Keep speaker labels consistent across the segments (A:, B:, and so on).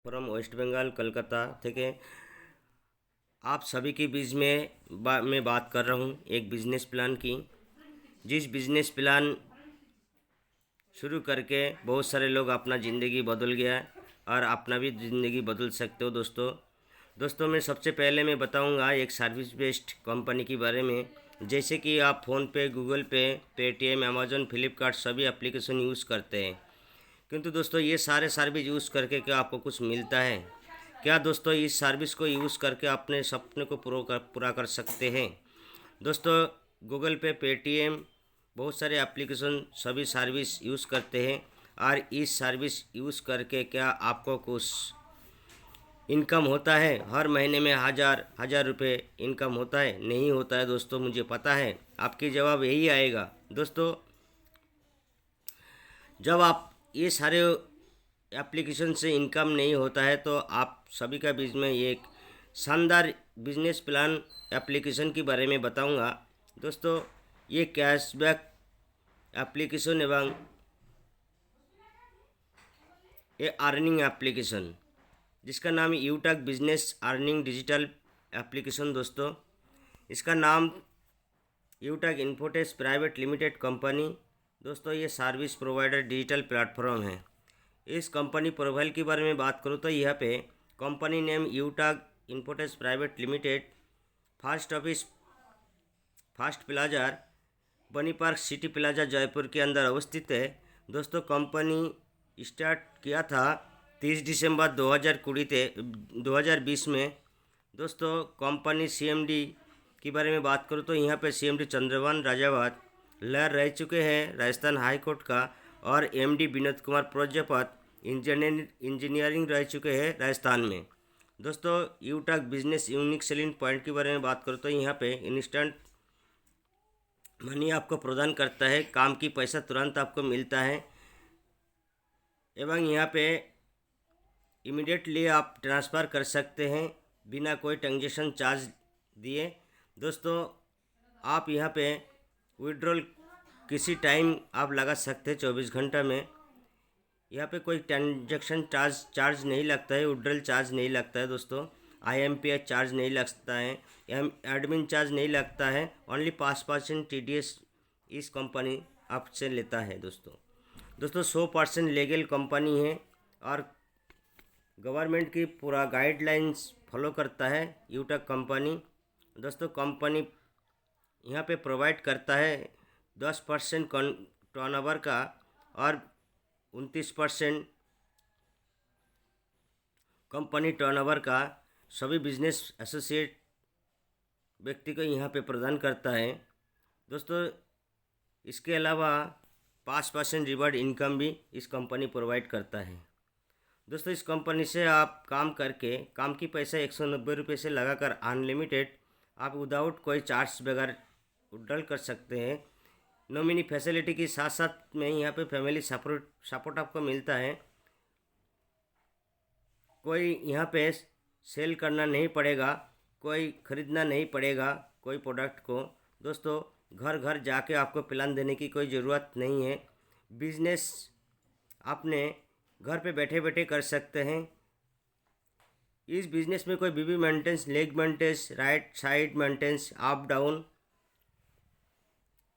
A: From waste Bengal Calcutta থেকে आप सभी के बीच में मैं बात कर रहा हूँ एक बिजनेस प्लान की। जिस बिजनेस प्लान शुरू करके बहुत सारे लोग अपना ज़िंदगी बदल गया है और अपना भी ज़िंदगी बदल सकते हो दोस्तों। मैं सबसे पहले मैं बताऊंगा एक सर्विस बेस्ड कंपनी के बारे में। जैसे कि आप फ़ोन पे, गूगल पे, पेटीएम, अमेज़न, फ्लिपकार्ट सभी एप्लीकेशन यूज़ करते हैं, किंतु दोस्तों ये सारे सर्विस यूज़ करके क्या आपको कुछ मिलता है क्या? दोस्तों इस सर्विस को यूज़ करके अपने सपने को पूरा कर सकते हैं दोस्तों। गूगल पे, पेटीएम, बहुत सारे एप्लीकेशन सभी सर्विस यूज़ करते हैं और इस सर्विस यूज़ करके क्या आपको कुछ इनकम होता है? हर महीने में हज़ार हज़ार रुपये इनकम होता है? नहीं होता है दोस्तों, मुझे पता है आपकी जवाब यही आएगा दोस्तों। जब आप ये सारे एप्लीकेशन से इनकम नहीं होता है तो आप सभी का बीच में एक शानदार बिजनेस प्लान एप्लीकेशन के बारे में बताऊंगा दोस्तों। ये कैशबैक एप्लीकेशन एवं ये अर्निंग एप्लीकेशन जिसका नाम यूटक बिजनेस अर्निंग डिजिटल एप्लीकेशन दोस्तों। इसका नाम यूटक इन्फोटेक प्राइवेट लिमिटेड कंपनी दोस्तों। ये सर्विस प्रोवाइडर डिजिटल प्लेटफॉर्म है। इस कंपनी प्रोफाइल के बारे में बात करूँ तो यहाँ पे कंपनी नेम यूटक infotech private limited, first office first plaza, Bani park city plaza, Jaipur के अंदर अवस्थित है दोस्तों। कंपनी स्टार्ट किया था 30 दिसंबर 2020 में दोस्तों। कंपनी सीएमडी के बारे में बात करूँ तो यहाँ पे सीएमडी चंद्रभान राजावत लहर रह चुके हैं राजस्थान हाई कोर्ट का, और एमडी विनोद कुमार प्रजापत इंजीनियरिंग रह चुके हैं राजस्थान में दोस्तों। यूटक बिजनेस यूनिक सेलिंग पॉइंट के बारे में बात करूँ तो यहाँ पे इंस्टेंट मनी आपको प्रदान करता है, काम की पैसा तुरंत आपको मिलता है एवं यहाँ पे इमीडिएटली आप ट्रांसफ़र कर सकते हैं बिना कोई ट्रांजेक्शन चार्ज दिए दोस्तों। आप यहाँ पे विड्रॉल किसी टाइम आप लगा सकते हैं 24 घंटा में। यहाँ पे कोई ट्रांजेक्शन चार्ज नहीं लगता है, विड्रॉल चार्ज नहीं लगता है दोस्तों, आईएमपीएस चार्ज नहीं लगता है, एडमिन चार्ज नहीं लगता है। ओनली 5% टीडीएस इस कंपनी आपसे लेता है दोस्तों। 100% लीगल कंपनी है और गवर्नमेंट की पूरा गाइडलाइंस फॉलो करता है यूटक कंपनी दोस्तों। कंपनी यहाँ पे प्रोवाइड करता है 10% टर्नओवर का और 29% कंपनी टर्नओवर का सभी बिजनेस एसोसिएट व्यक्ति को यहाँ पे प्रदान करता है दोस्तों। इसके अलावा 5% रिवार्ड इनकम भी इस कंपनी प्रोवाइड करता है दोस्तों। इस कंपनी से आप काम करके काम की पैसा 190 रुपये से लगाकर अनलिमिटेड आप विदाउट कोई चार्ज बगैर विड्रॉल कर सकते हैं। नॉमिनी फैसिलिटी के साथ साथ में यहाँ पे फैमिली सपोर्ट आपको मिलता है। कोई यहाँ पे सेल करना नहीं पड़ेगा, कोई ख़रीदना नहीं पड़ेगा कोई प्रोडक्ट को दोस्तों। घर घर जाके आपको प्लान देने की कोई ज़रूरत नहीं है। बिजनेस आपने घर पे बैठे बैठे कर सकते हैं। इस बिज़नेस में कोई बीबी maintenance, leg maintenance, right side maintenance, up down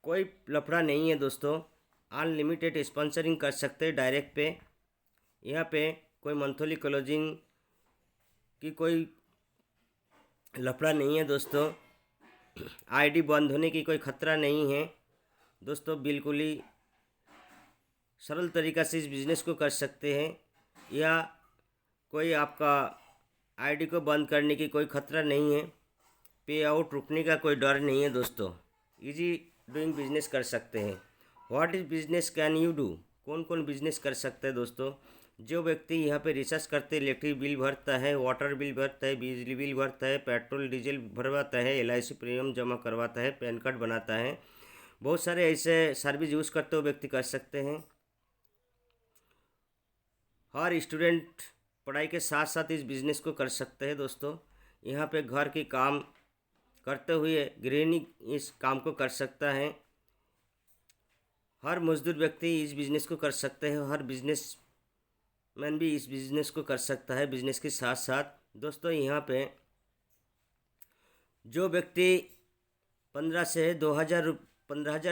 A: कोई लफड़ा नहीं है दोस्तों। अनलिमिटेड स्पॉन्सरिंग कर सकते हैं डायरेक्ट पे। यहाँ पे कोई मंथली क्लोजिंग की कोई लफड़ा नहीं है दोस्तों। आईडी बंद होने की कोई ख़तरा नहीं है दोस्तों। बिल्कुल ही सरल तरीक़ा से इस बिज़नेस को कर सकते हैं, या कोई आपका आईडी को बंद करने की कोई ख़तरा नहीं है, पे आउट रुकने का कोई डर नहीं है दोस्तों। इजी डूइंग बिजनेस कर सकते हैं। What is business can you do? कौन कौन बिजनेस कर सकते हैं दोस्तों? जो व्यक्ति यहाँ पे रिचार्ज करते इलेक्ट्रिक बिल भरता है, वाटर बिल भरता है, बिजली बिल भरता है, पेट्रोल डीजल भरवाता है, एलआईसी प्रीमियम जमा करवाता है, पैन कार्ड बनाता है, बहुत सारे ऐसे सर्विस यूज़ करते हुए व्यक्ति कर सकते हैं। हर स्टूडेंट पढ़ाई के साथ साथ इस बिज़नेस को कर सकते हैं दोस्तों। यहाँ पे घर के काम करते हुए गृहिणी इस काम को कर सकता है। हर मजदूर व्यक्ति इस बिज़नेस को कर सकते हैं। हर बिज़नेस मैन भी इस बिज़नेस को कर सकता है। बिज़नेस के साथ साथ दोस्तों यहाँ पे जो व्यक्ति 15,000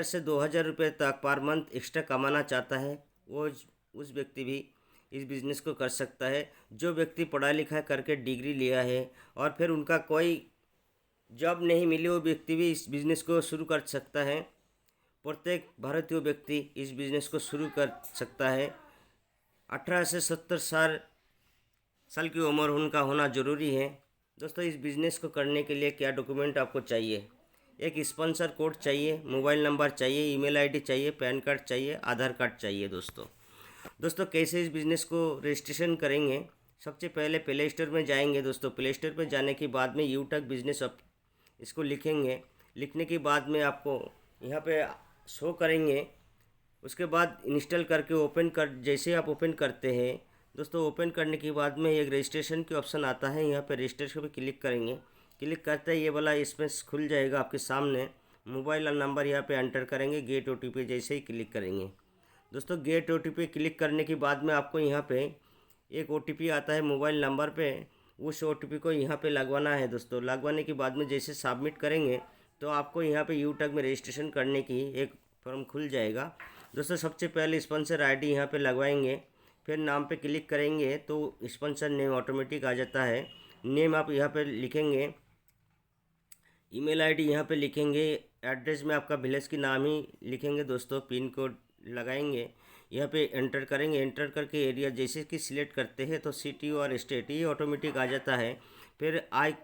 A: से 2,000 रुपये तक पर मंथ एक्स्ट्रा कमाना चाहता है, वो उस व्यक्ति भी इस बिज़नेस को कर सकता है। जो व्यक्ति पढ़ा लिखा करके डिग्री लिया है और फिर उनका कोई जॉब नहीं मिली, वो व्यक्ति भी इस बिज़नेस को शुरू कर सकता है। प्रत्येक भारतीय व्यक्ति इस बिज़नेस को शुरू कर सकता है। 18 से 70 साल की उम्र उनका होना ज़रूरी है। दोस्तों इस बिज़नेस को करने के लिए क्या डॉक्यूमेंट आपको चाहिए? एक स्पॉन्सर कोड चाहिए, मोबाइल नंबर चाहिए, ईमेल आईडी चाहिए, पैन कार्ड चाहिए, आधार कार्ड चाहिए। दोस्तों कैसे इस बिज़नेस को रजिस्ट्रेशन करेंगे? सबसे पहले प्ले स्टोर में जाएंगे। दोस्तों प्ले स्टोर पर जाने के बाद में यूटक बिज़नेस इसको लिखेंगे। लिखने के बाद में आपको यहाँ पे शो करेंगे। उसके बाद इंस्टॉल करके ओपन कर, जैसे आप ओपन करते हैं दोस्तों, ओपन करने के बाद में एक रजिस्ट्रेशन की ऑप्शन आता है। यहाँ पे रजिस्ट्रेशन पे क्लिक करेंगे। क्लिक करते ही ये वाला इसमें खुल जाएगा आपके सामने। मोबाइल नंबर यहाँ पे एंटर करेंगे, गेट ओटीपी जैसे ही क्लिक करेंगे। दोस्तों गेट ओटीपी क्लिक करने के बाद में आपको यहाँ पे एक ओटीपी आता है मोबाइल नंबर पे। उस ओटीपी को यहाँ पे लगवाना है। दोस्तों लगवाने के बाद में जैसे सबमिट करेंगे तो आपको यहाँ पे यूटक में रजिस्ट्रेशन करने की एक फॉर्म खुल जाएगा। दोस्तों सबसे पहले स्पॉन्सर आईडी यहाँ पे लगवाएंगे, फिर नाम पे क्लिक करेंगे तो स्पॉन्सर नेम ऑटोमेटिक आ जाता है। नेम आप यहाँ पे लिखेंगे, ईमेल आईडी यहाँ पे लिखेंगे, एड्रेस में आपका विलेज की नाम ही लिखेंगे। दोस्तों पिन कोड लगाएंगे, यहाँ पे एंटर करेंगे। एंटर करके एरिया जैसे कि सिलेक्ट करते हैं तो सिटी और स्टेट ये ऑटोमेटिक आ जाता है। फिर I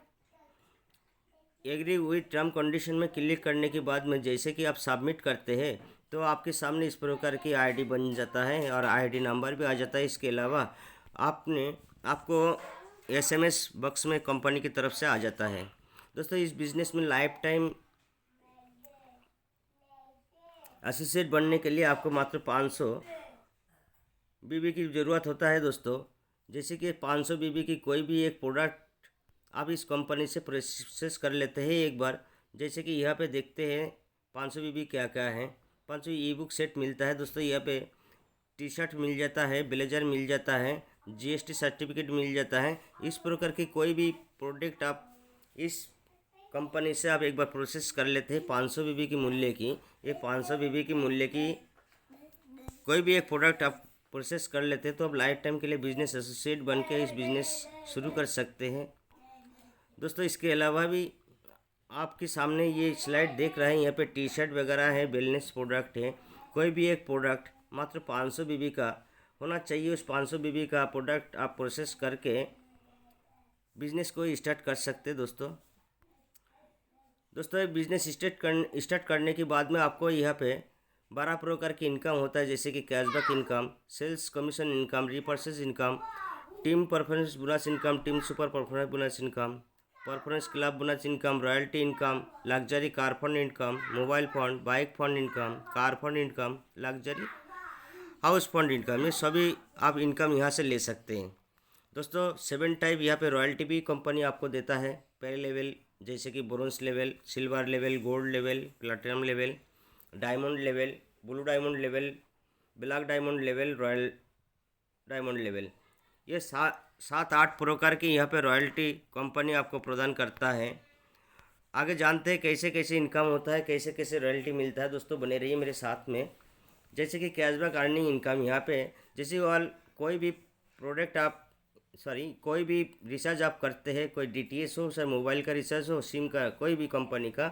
A: agree with term condition में क्लिक करने के बाद में जैसे कि आप सबमिट करते हैं तो आपके सामने इस प्रकार की आईडी बन जाता है और आईडी नंबर भी आ जाता है। इसके अलावा आपको एसएमएस बॉक्स में कंपनी की तरफ से आ जाता है। दोस्तों इस बिज़नेस में लाइफ टाइम एसोसिएट बनने के लिए आपको मात्र 500 बीबी की ज़रूरत होता है। दोस्तों जैसे कि 500 बीबी की कोई भी एक प्रोडक्ट आप इस कंपनी से प्रोसेस कर लेते हैं एक बार। जैसे कि यहाँ पे देखते हैं 500 बीबी क्या क्या है। 500 ई बुक सेट मिलता है। दोस्तों यहाँ पे टी शर्ट मिल जाता है, ब्लेजर मिल जाता है, जीएसटी सर्टिफिकेट मिल जाता है। इस प्रकार की कोई भी प्रोडक्ट आप इस कंपनी से आप एक बार प्रोसेस कर लेते हैं 500 बीबी की मूल्य की। ये 500 बीबी की मूल्य की कोई भी एक प्रोडक्ट आप प्रोसेस कर लेते हैं तो आप लाइफ टाइम के लिए बिजनेस एसोसिएट बन के इस बिज़नेस शुरू कर सकते हैं। दोस्तों इसके अलावा भी आपके सामने ये स्लाइड देख रहे हैं, यहाँ पे टी शर्ट वगैरह है, वेलनेस प्रोडक्ट है। कोई भी एक प्रोडक्ट मात्र 500 बीबी का होना चाहिए। उस 500 बीबी का प्रोडक्ट आप प्रोसेस करके बिज़नेस को स्टार्ट कर सकते हैं। दोस्तों एक बिज़नेस स्टार्ट करने के बाद में आपको यहाँ पे 12 प्रकार की इनकम होता है, जैसे कि cashback income, sales commission income, repurchase income, team performance bonus income, team super performance bonus income, performance club bonus income, royalty income, luxury car fund income, mobile fund, bike fund income, car fund income, luxury house fund income, ये सभी आप income यहाँ से ले सकते हैं। दोस्तों 7 type यहाँ पे रॉयल्टी भी कंपनी आपको देता है। पहले लेवल जैसे कि bronze level, silver level, gold level, platinum level, diamond level, blue diamond level, black diamond level, royal diamond level, ये 7-8 प्रकार की यहाँ पे रॉयल्टी कंपनी आपको प्रदान करता है। आगे जानते हैं कैसे कैसे इनकम होता है, कैसे कैसे रॉयल्टी मिलता है। दोस्तों बने रहिए मेरे साथ में। जैसे कि कैशबैक अर्निंग इनकम यहाँ पे जैसे कोई भी प्रोडक्ट आप कोई भी रिचार्ज आप करते हैं, कोई डीटीएच हो, चाहे मोबाइल का रिचार्ज हो, सिम का, कोई भी कंपनी का,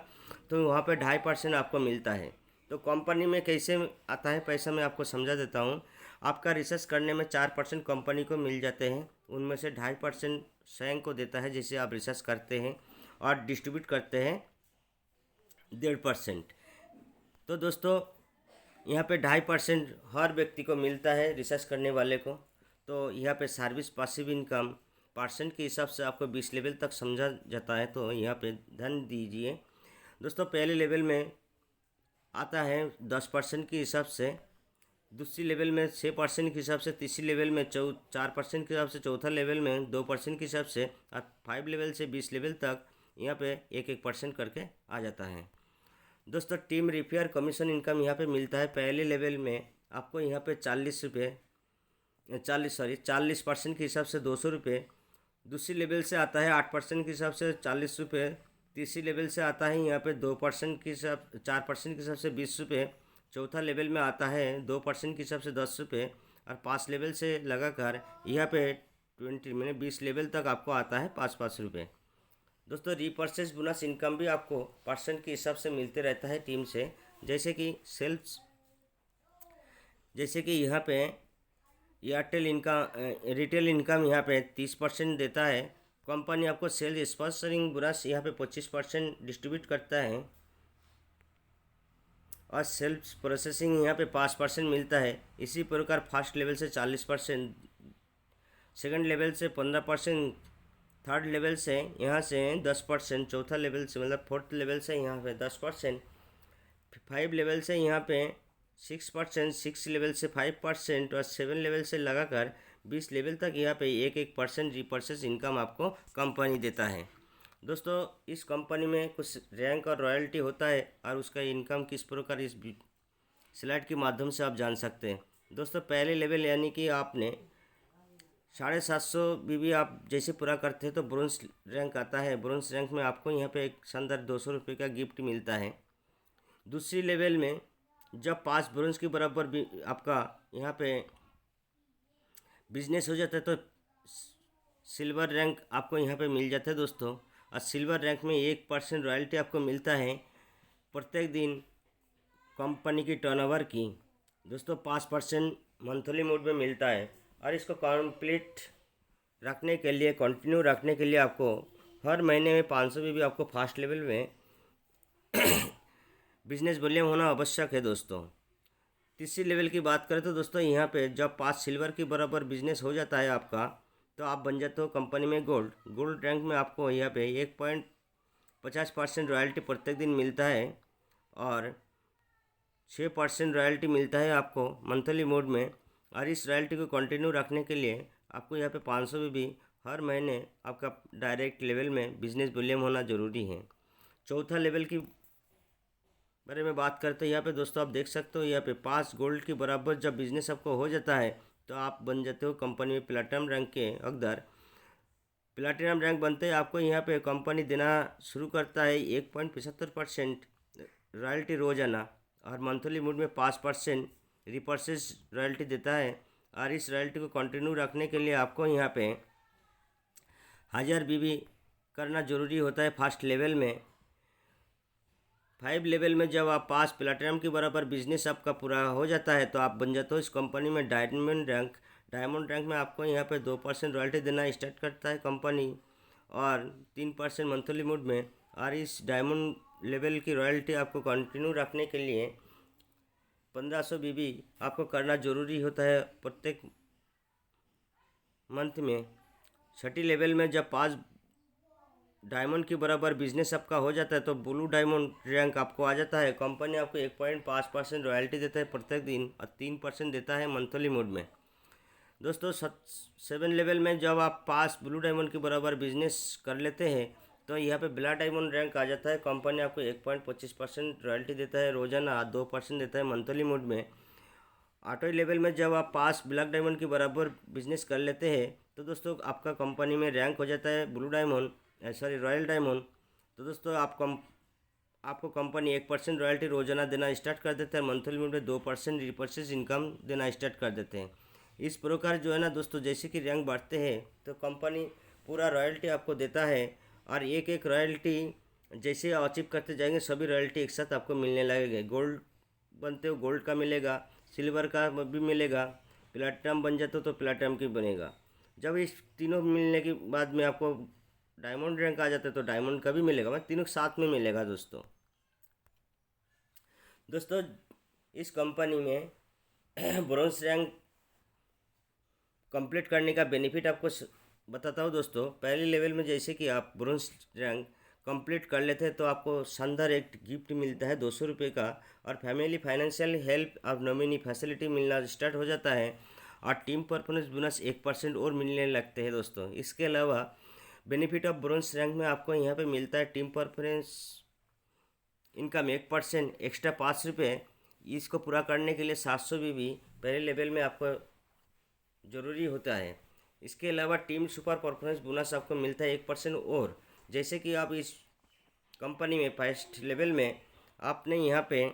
A: तो वहाँ पे 2.5% आपको मिलता है। तो कंपनी में कैसे आता है पैसा मैं आपको समझा देता हूँ। आपका रिसर्च करने में 4% कंपनी को मिल जाते हैं, उनमें से 2.5% स्वयं को देता है जैसे आप रिसर्च करते हैं, और डिस्ट्रीब्यूट करते हैं 1.5%। तो दोस्तों यहाँ पे 2.5% हर व्यक्ति को मिलता है रिसर्च करने वाले को। तो यहाँ पे सर्विस पासिव इनकम परसेंट के हिसाब से आपको 20 लेवल तक समझा जाता है, तो यहाँ पे ध्यान दीजिए। दोस्तों पहले लेवल में आता है 10% के हिसाब से, दूसरी लेवल में 6% के हिसाब से, तीसरी लेवल में 4% के हिसाब से, चौथा लेवल में 2% के हिसाब से, और 5 लेवल से 20 लेवल तक यहाँ पे 1-1% करके आ जाता है। दोस्तों टीम रिपेयर कमीशन इनकम यहाँ पे मिलता है। पहले लेवल में आपको यहाँ पे 40 रुपये 40% के हिसाब से 200 रुपये। दूसरी लेवल से आता है 8% के हिसाब से 40 रुपये। तीसरी लेवल से आता है यहाँ पे 2% के हिसाब 4% के हिसाब से 20 रुपये। चौथा लेवल में आता है 2% के हिसाब से 10 रुपये। और 5 लेवल से लगाकर यहाँ पे 20 लेवल तक आपको आता है 5-5 रुपये। दोस्तों रीपर्चेज बोनस इनकम भी आपको परसेंट के हिसाब से मिलते रहता है टीम से। जैसे कि यहाँ पे एयरटेल इनकम रिटेल इनकम यहाँ पे 30% देता है। कंपनी आपको सेल्स स्पॉन्सरिंग बोनस यहाँ पे 25% डिस्ट्रीब्यूट करता है। और सेल्फ प्रोसेसिंग यहाँ पे 5% मिलता है। इसी प्रकार फर्स्ट लेवल से 40%, सेकंड लेवल से 15%, थर्ड लेवल से यहाँ से 10%, चौथा लेवल से मतलब फोर्थ लेवल से यहाँ पे 10%, 5 लेवल से यहाँ पे 6%, 6 लेवल से 5% और 7 लेवल से लगाकर 20 लेवल तक यहाँ पे 1% रीपर्चेज इनकम आपको कंपनी देता है। दोस्तों इस कंपनी में कुछ रैंक और रॉयल्टी होता है और उसका इनकम किस प्रकार इस स्लाइड के माध्यम से आप जान सकते हैं। दोस्तों पहले लेवल यानी कि आपने 750 बीबी आप जैसे पूरा करते हैं तो ब्रोंज रैंक आता है। ब्रोंज रैंक में आपको यहाँ पे एक शानदार 200 रुपये का गिफ्ट मिलता है। दूसरी लेवल में जब 5 ब्रोंज के बराबर भी आपका यहाँ पे बिजनेस हो जाता है तो सिल्वर रैंक आपको यहाँ पे मिल जाता है दोस्तों। और सिल्वर रैंक में 1% रॉयल्टी आपको मिलता है प्रत्येक दिन कंपनी की टर्नओवर की। दोस्तों 5% मंथली मोड में मिलता है। और इसको कंप्लीट रखने के लिए कंटिन्यू रखने के लिए आपको हर महीने में 500 भी आपको फर्स्ट लेवल में बिजनेस वॉल्यूम होना आवश्यक है दोस्तों। तीसरी लेवल की बात करें तो दोस्तों यहाँ पे जब 5 सिल्वर के बराबर बिजनेस हो जाता है आपका तो आप बन जाते हो कंपनी में गोल्ड रैंक में आपको यहाँ पे 1.50% रॉयल्टी प्रत्येक दिन मिलता है। और 6% रॉयल्टी मिलता है आपको मंथली मोड में। और इस रॉयल्टी को कंटिन्यू रखने के लिए आपको यहाँ पे 500 भी हर महीने आपका डायरेक्ट लेवल में बिजनेस वॉल्यूम होना ज़रूरी है। चौथा लेवल की बारे में बात करते हैं यहाँ पे दोस्तों आप देख सकते हो यहाँ पे 5 गोल्ड के बराबर जब बिजनेस आपको हो जाता है तो आप बन जाते हो कंपनी में प्लेटिनम रैंक के हकदार। प्लेटिनम रैंक बनते ही आपको यहाँ पे कंपनी देना शुरू करता है 1.75% रॉयल्टी रोजाना। और मंथली मोड में 5% रिपर्चेज रॉयल्टी देता है। और इस रॉयल्टी को कंटिन्यू रखने के लिए आपको यहाँ पे 1000 बीबी करना ज़रूरी होता है फर्स्ट लेवल में। 5 लेवल में जब आप 5 प्लेटिनम के बराबर बिजनेस आपका पूरा हो जाता है तो आप बन जाते हो इस कंपनी में डायमंड रैंक। डायमंड रैंक में आपको यहाँ पे 2% रॉयल्टी देना स्टार्ट करता है कंपनी और 3% मंथली मोड में। और इस डायमंड लेवल की रॉयल्टी आपको कंटिन्यू रखने के लिए 1500 बीबी आपको करना ज़रूरी होता है प्रत्येक मंथ में। छठी लेवल में जब 5 डायमंड के बराबर बिजनेस आपका हो जाता है तो ब्लू डायमंड रैंक आपको आ जाता है। कंपनी आपको 1.5% रॉयल्टी देता है प्रत्येक दिन और 3% देता है मंथली मोड में। दोस्तों 7 लेवल में जब आप 5 ब्लू डायमंड के बराबर बिजनेस कर लेते हैं तो यहाँ पे ब्लैक डायमंड रैंक आ जाता है। कंपनी आपको 1.25% रॉयल्टी देता है रोजाना, 2% देता है मंथली मोड में। 8वें लेवल में जब आप 5 ब्लैक डायमंड के बराबर बिजनेस कर लेते हैं तो दोस्तों आपका कंपनी में रैंक हो जाता है ब्लू डायमंड रॉयल डायमंड। तो दोस्तों आपको कंपनी 1% रॉयल्टी रोजाना देना स्टार्ट कर देता है। मंथली मोड में 2% रिपर्चेज इनकम देना स्टार्ट कर देते हैं। इस प्रकार जो है ना दोस्तों जैसे कि रैंक बढ़ते हैं तो कंपनी पूरा रॉयल्टी आपको देता है। और एक एक रॉयल्टी जैसे अचीव करते जाएंगे सभी रॉयल्टी एक साथ आपको मिलने लगेंगे। गोल्ड बनते हो गोल्ड का मिलेगा, सिल्वर का भी मिलेगा, प्लेटिनम बन जाते हो तो प्लेटिनम की बनेगा। जब इस तीनों मिलने के बाद में आपको डायमंड रैंक आ जाता है तो डायमंड का भी मिलेगा, मतलब तीनों साथ में मिलेगा दोस्तों इस कंपनी में ब्रोंज रैंक कंप्लीट करने का बेनिफिट आपको बताता हूँ दोस्तों। पहले लेवल में जैसे कि आप ब्रोंज रैंक कंप्लीट कर लेते हैं तो आपको शानदार एक गिफ्ट मिलता है 200 रुपये का। और फैमिली फाइनेंशियल हेल्प और नॉमिनी फैसिलिटी मिलना स्टार्ट हो जाता है। और टीम परफॉर्मेंस बोनस 1% और मिलने लगते हैं दोस्तों। इसके अलावा बेनिफिट ऑफ ब्रोंज रैंक में आपको यहाँ पे मिलता है टीम परफॉर्मेंस इनकम 1% एक्स्ट्रा 5 रुपये। इसको पूरा करने के लिए 700 बीबी पहले लेवल में आपको ज़रूरी होता है। इसके अलावा टीम सुपर परफॉर्मेंस बोनस आपको मिलता है 1% और। जैसे कि आप इस कंपनी में फर्स्ट लेवल में आपने यहाँ पे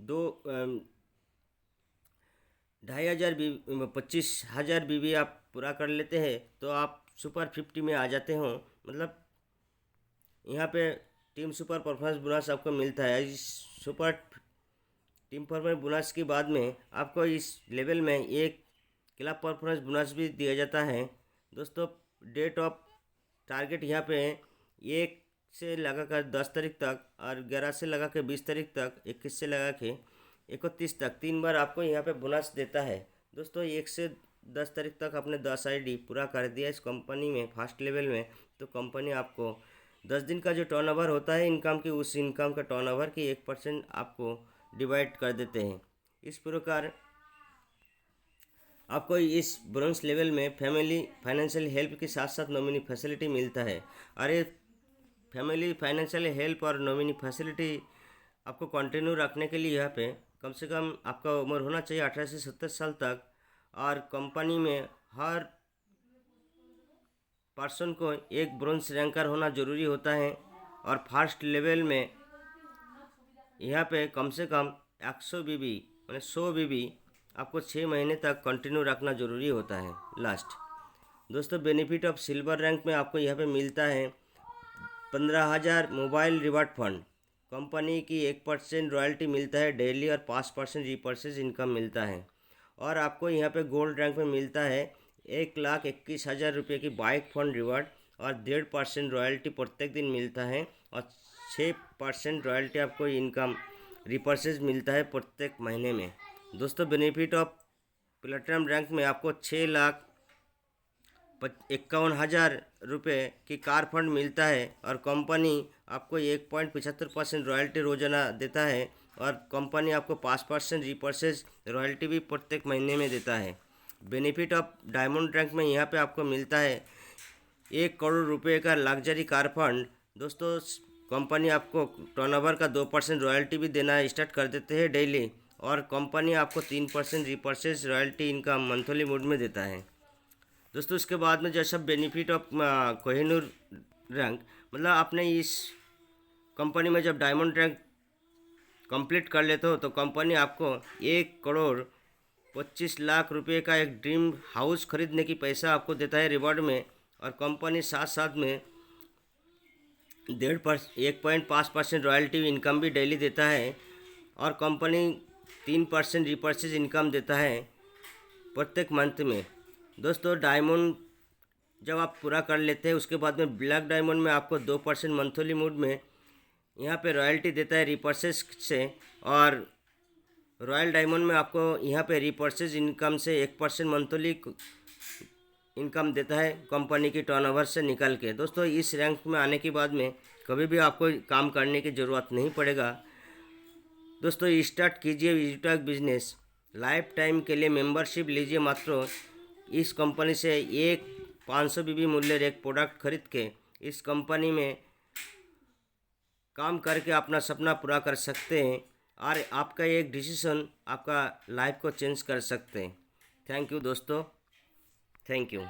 A: 2,500 बी 25,000 बीबी आप पूरा कर लेते हैं तो आप सुपर 50 में आ जाते हो। मतलब यहाँ पे टीम सुपर परफॉर्मेंस बोनस आपको मिलता है। इस सुपर टीम परफॉर्मेंस बोनस के बाद में आपको इस लेवल में एक क्लब परफॉर्मेंस बोनस भी दिया जाता है। दोस्तों डेट ऑफ टारगेट यहाँ पे 1 से लगा कर 10 तारीख तक और 11 से लगा के 20 तारीख तक, 21 से लगा के 31 तक 3 बार आपको यहाँ पे बोनस देता है। दोस्तों 1 से 10 तारीख तक आपने 10 आईडी पूरा कर दिया इस कंपनी में फर्स्ट लेवल में, तो कंपनी आपको 10 दिन का जो टर्नओवर होता है इनकम की, उस इनकम का टर्नओवर की 1% आपको डिवाइड कर देते हैं। इस प्रकार आपको इस ब्रोंज लेवल में फैमिली फाइनेंशियल हेल्प के साथ साथ नॉमिनी फैसिलिटी मिलता है। अरे फैमिली फाइनेंशियल हेल्प और नॉमिनी फैसिलिटी आपको कंटिन्यू रखने के लिए यहाँ पे कम से कम आपका उम्र होना चाहिए 18 से 70 साल तक, और कंपनी में हर पर्सन को एक ब्रोंज रैंकर होना ज़रूरी होता है। और फर्स्ट लेवल में यहाँ पे कम से कम 100 बीबी मैंने 100 बीबी आपको 6 महीने तक कंटिन्यू रखना ज़रूरी होता है लास्ट। दोस्तों बेनिफिट ऑफ सिल्वर रैंक में आपको यहाँ पे मिलता है 15,000 मोबाइल रिवार्ड फंड, कंपनी की 1% रॉयल्टी मिलता है डेली और 5% रीपर्चेज इनकम मिलता है। और आपको यहाँ पे गोल्ड रैंक में मिलता है 1,21,000 रुपये की बाइक फंड रिवार्ड और 1.5% रॉयल्टी प्रत्येक दिन मिलता है और 6% रॉयल्टी आपको इनकम रिपर्चेज मिलता है प्रत्येक महीने में। दोस्तों बेनिफिट ऑफ प्लेटिनम रैंक में आपको 6,51,000 रुपये की कार फंड मिलता है और कंपनी आपको 1.75% रॉयल्टी रोजाना देता है और कंपनी आपको 5% रिपर्चेज रॉयल्टी भी प्रत्येक महीने में देता है। बेनिफिट ऑफ डायमंड रैंक में यहाँ पे आपको मिलता है 1 करोड़ रुपये का लग्जरी कार फंड। दोस्तों कंपनी आपको टर्नओवर का 2% रॉयल्टी भी देना स्टार्ट कर देते हैं डेली, और कंपनी आपको 3% repurchase royalty income monthly mode में देता है। दोस्तों इसके बाद में जैसा बेनिफिट ऑफ कोहिनूर रैंक, मतलब आपने इस कंपनी में जब डायमंड रैंक कंप्लीट कर लेते हो तो कंपनी आपको 1,25,00,000 रुपये का एक ड्रीम हाउस खरीदने की पैसा आपको देता है रिवॉर्ड में, और कंपनी साथ साथ में 1.5% रॉयल्टी इनकम भी डेली देता है, और कंपनी 3% रिपर्चेज इनकम देता है प्रत्येक मंथ में। दोस्तों डायमंड जब आप पूरा कर लेते हैं उसके बाद में ब्लैक डायमंड में आपको 2% मंथली मोड में यहाँ पे रॉयल्टी देता है रिपर्चेज से, और रॉयल डायमंड में आपको यहाँ पे रिपर्चेज इनकम से 1% मंथली इनकम देता है कंपनी की टर्नओवर से निकल के। दोस्तों इस रैंक में आने के बाद में कभी भी आपको काम करने की ज़रूरत नहीं पड़ेगा। दोस्तों स्टार्ट कीजिए यूट्यूब बिजनेस, लाइफ टाइम के लिए मेंबरशिप लीजिए। मात्र इस कंपनी से एक 500 बीबी मूल्य एक प्रोडक्ट खरीद के इस कंपनी में काम करके अपना सपना पूरा कर सकते हैं, और आपका एक डिसीजन आपका लाइफ को चेंज कर सकते हैं। थैंक यू दोस्तों, थैंक यू।